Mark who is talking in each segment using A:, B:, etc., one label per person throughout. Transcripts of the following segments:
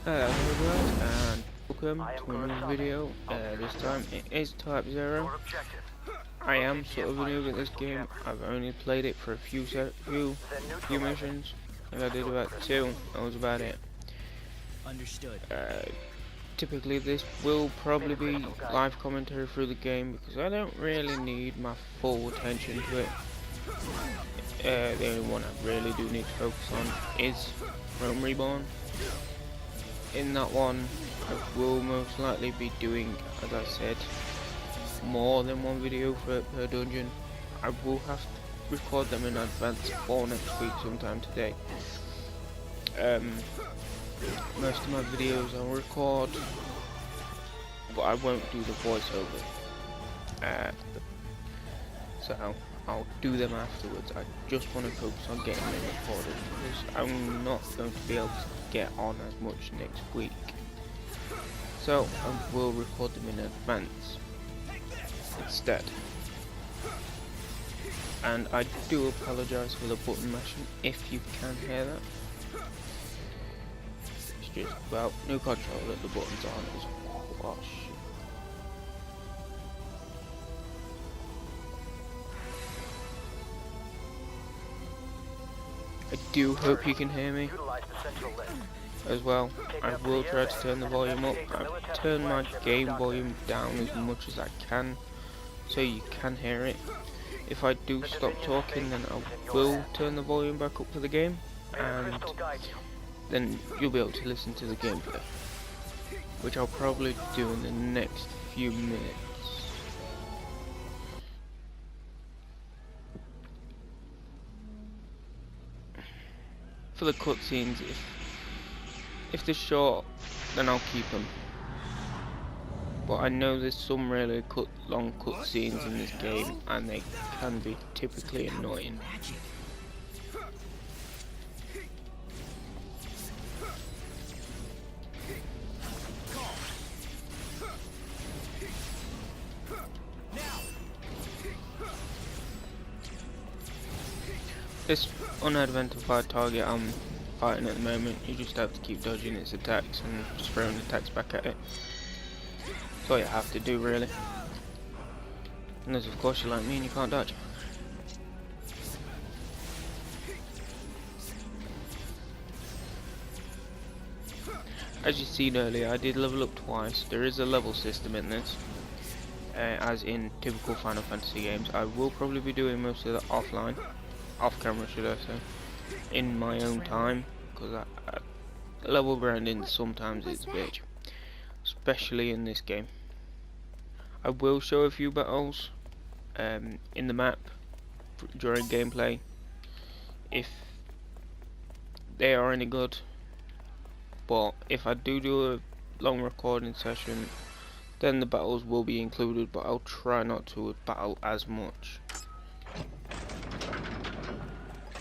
A: Hello guys, and welcome to a new video. This time it is Type 0. I am sort of new at this game. I've only played it for a few missions. I think I did about 2, that was about it.
B: Understood.
A: Typically this will probably be live commentary through the game because I don't really need my full attention to it. The only one I really do need to focus on is Rome Reborn. In that one, I will most likely be doing, as I said, more than one video per dungeon. I will have to record them in advance for next week sometime today. Most of my videos I'll record, but I won't do the voiceover. So I'll do them afterwards. I just want to focus on getting them recorded because I'm not going to be able to get on as much next week. So I will record them in advance instead. And I do apologise for the button mashing if you can hear that. It's just, well, new controller, the buttons aren't as wash. I do hope you can hear me as well. I will try to turn the volume up. I've turned my game volume down as much as I can so you can hear it. If I do stop talking, then I will turn the volume back up for the game, and then you'll be able to listen to the gameplay, which I'll probably do in the next few minutes. For the cutscenes, if they're short, then I'll keep them. But I know there's some really long cutscenes in this game, and they can be typically annoying. This unidentified target I'm fighting at the moment, you just have to keep dodging its attacks and just throwing attacks back at it. That's all you have to do, really. Unless of course you're like me and you can't dodge. As you seen earlier, I did level up twice. There is a level system in this, as in typical Final Fantasy games. I will probably be doing most of that offline. Off camera, should I say, in my own time, because level grinding sometimes is a bitch, especially in this game. I will show a few battles in the map during gameplay if they are any good, but if I do a long recording session, then the battles will be included, but I'll try not to battle as much.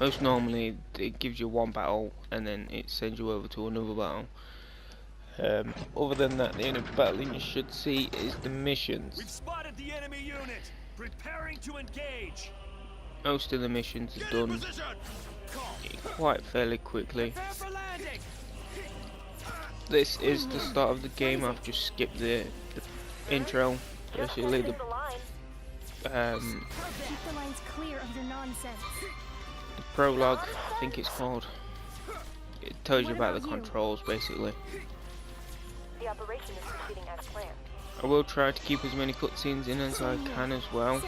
A: Most normally it gives you one battle and then it sends you over to another battle. Other than that, the only battling you should see is the missions.
C: We've spotted the enemy unit. Preparing to engage.
A: Most of the missions are done quite fairly quickly. This is the start of the game. I've just skipped the intro. Basically
D: Keep the lines clear of your nonsense.
A: the prologue, I think it's called. It tells you about the controls, basically.
D: The operation is proceeding as planned.
A: I will try to keep as many cutscenes in as I can as well.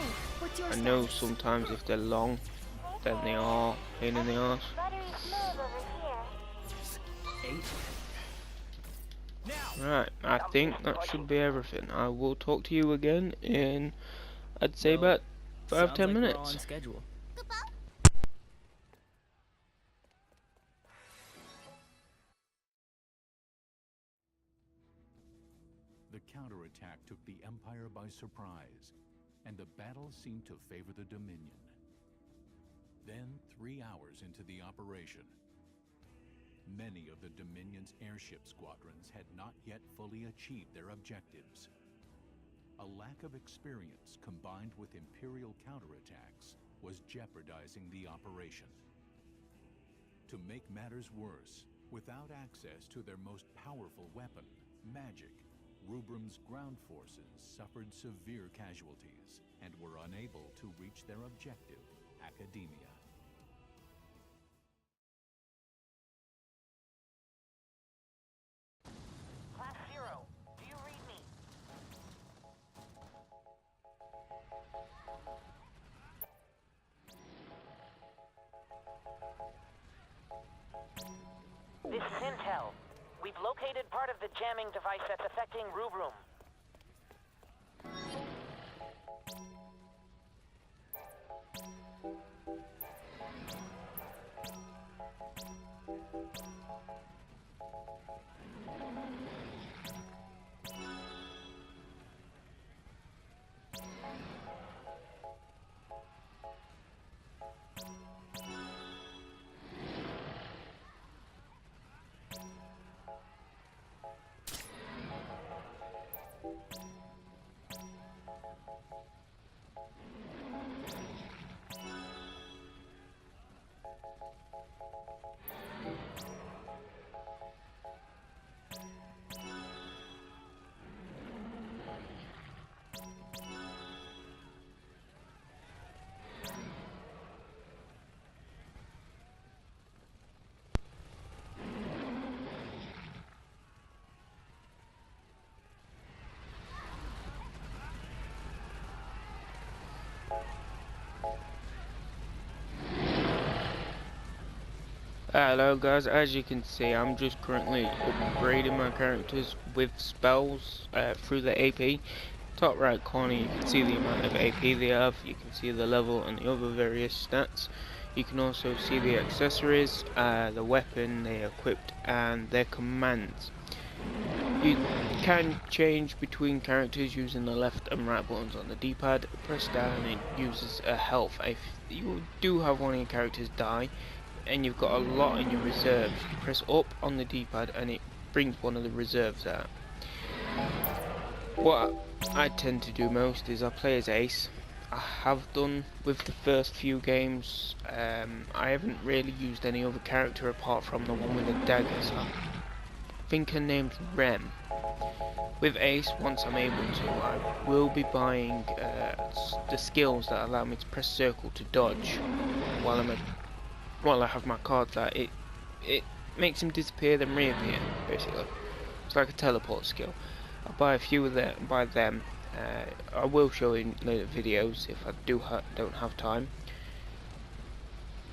A: I know sometimes if they're long, then they are a pain in the arse. Right, I think that should be everything. I will talk to you again in, I'd say, about 5-10 minutes.
E: The counterattack took the Empire by surprise, and the battle seemed to favor the Dominion. Then, 3 hours into the operation, many of the Dominion's airship squadrons had not yet fully achieved their objectives. A lack of experience combined with Imperial counterattacks was jeopardizing the operation. To make matters worse, Without access to their most powerful weapon, magic, Rubrum's ground forces suffered severe casualties and were unable to reach their objective, Academia.
F: Class 0, do you read me? This is Intel. We've located part of the jamming device that's affecting Rubrum.
A: Hello guys, as you can see I'm just currently upgrading my characters with spells through the AP. Top right corner you can see the amount of AP they have, you can see the level and the other various stats. You can also see the accessories, the weapon they equipped and their commands. You can change between characters using the left and right buttons on the D-pad. Press down and it uses a health. If you do have one of your characters die and you've got a lot in your reserves, you press up on the D-pad and it brings one of the reserves out. What I tend to do most is I play as Ace. I have done with the first few games. I haven't really used any other character apart from the one with the daggers. I think her name's Rem. With Ace, once I'm able to, I will be buying the skills that allow me to press circle to dodge while I have my cards out. It makes him disappear then reappear, basically. It's like a teleport skill. I'll buy a few of them. I will show in later videos if I don't have time.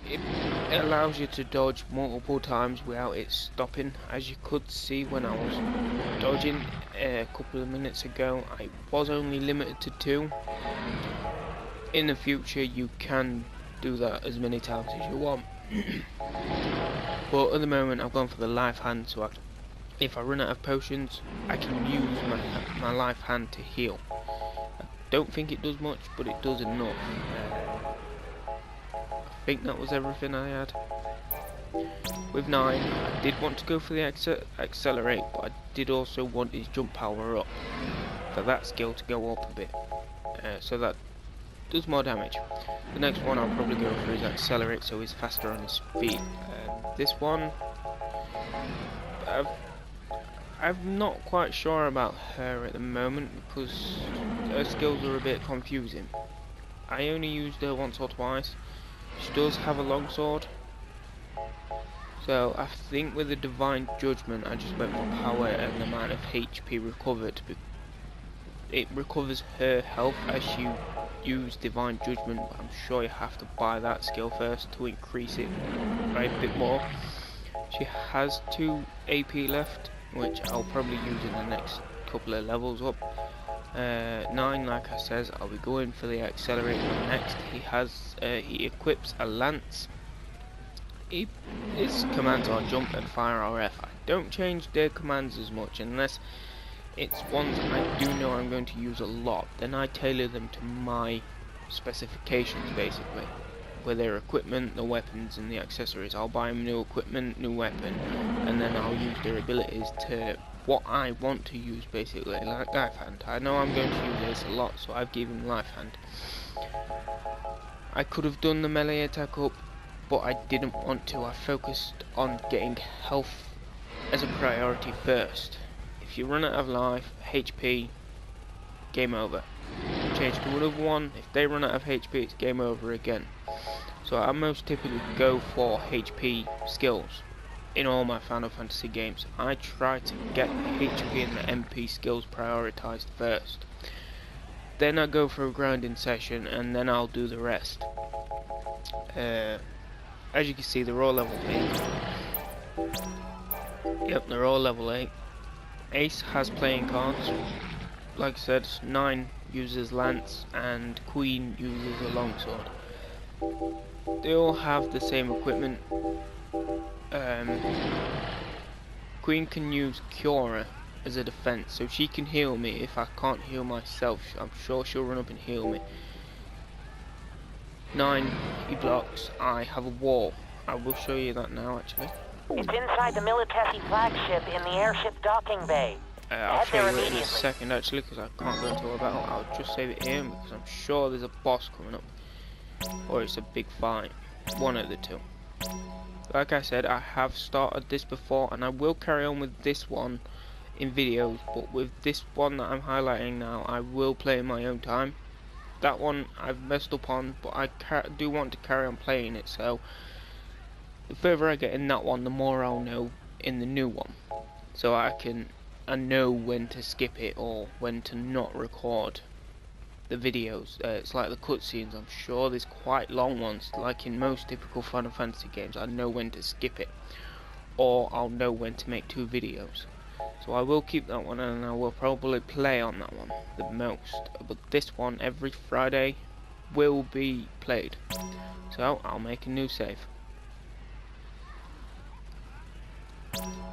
A: It allows you to dodge multiple times without it stopping. As you could see when I was dodging a couple of minutes ago, I was only limited to 2. In the future you can do that as many times as you want. But at the moment I've gone for the life hand, so if I run out of potions I can use my life hand to heal. I don't think it does much, but it does enough. I think that was everything I had. With 9, I did want to go for the accelerate, but I did also want his jump power up, for that skill to go up a bit, so that does more damage. The next one I'll probably go for is accelerate, so he's faster on his feet. This one, I'm not quite sure about her at the moment because her skills are a bit confusing. I only used her once or twice. She does have a longsword, so I think with the Divine Judgment I just went for power and the amount of HP recovered. It recovers her health as you use Divine Judgment, but I'm sure you have to buy that skill first to increase it by a bit more. She has 2 AP left, which I'll probably use in the next couple of levels up. 9, like I says, I'll be going for the accelerate one next. He equips a lance. His commands are jump and fire or F. I don't change their commands as much unless it's ones I do know I'm going to use a lot. Then I tailor them to my specifications, basically, with their equipment, the weapons and the accessories. I'll buy them new equipment, new weapon, and then I'll use their abilities to what I want to use, basically, like Life Hand. I know I'm going to use this a lot, so I've given Life Hand. I could have done the melee attack up, but I didn't want to. I focused on getting health as a priority first. If you run out of life, HP, game over. Change to another one. If they run out of HP, it's game over again. So I most typically go for HP skills in all my Final Fantasy games. I try to get the HP and the MP skills prioritized first. Then I go for a grinding session, and then I'll do the rest. As you can see, they're all level 8. Yep, they're all level 8. Ace has playing cards. Like I said, 9 uses Lance and Queen uses a longsword. They all have the same equipment. Queen can use Kiora as a defense, so she can heal me if I can't heal myself. I'm sure she'll run up and heal me. 9, he blocks. I have a wall. I will show you that now, actually.
F: It's inside the Militesi flagship in the airship docking bay.
A: I'll
F: Head
A: show
F: there
A: you it in a
F: immediately.
A: second, actually, because I can't go into a battle. I'll just save it here because I'm sure there's a boss coming up, or it's a big fight. One of the two. Like I said, I have started this before, and I will carry on with this one in videos, but with this one that I'm highlighting now, I will play in my own time. That one I've messed up on, but I do want to carry on playing it, so the further I get in that one, the more I'll know in the new one. So I know when to skip it or when to not record the videos. It's like the cutscenes. I'm sure there's quite long ones, like in most typical Final Fantasy games. I know when to skip it, or I'll know when to make 2 videos. So I will keep that one, and I will probably play on that one the most. But this one, every Friday, will be played. So I'll make a new save.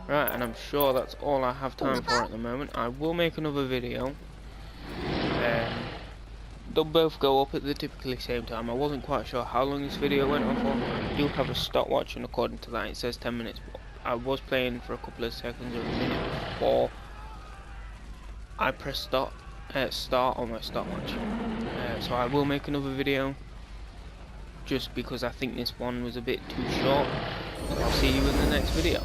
A: Right, and I'm sure that's all I have time for at the moment. I will make another video. They'll both go up at the typically same time. I wasn't quite sure how long this video went on for. I do have a stopwatch, and according to that it says 10 minutes. But I was playing for a couple of seconds or a minute before I pressed start on my stopwatch. So I will make another video, just because I think this one was a bit too short. So I'll see you in the next video.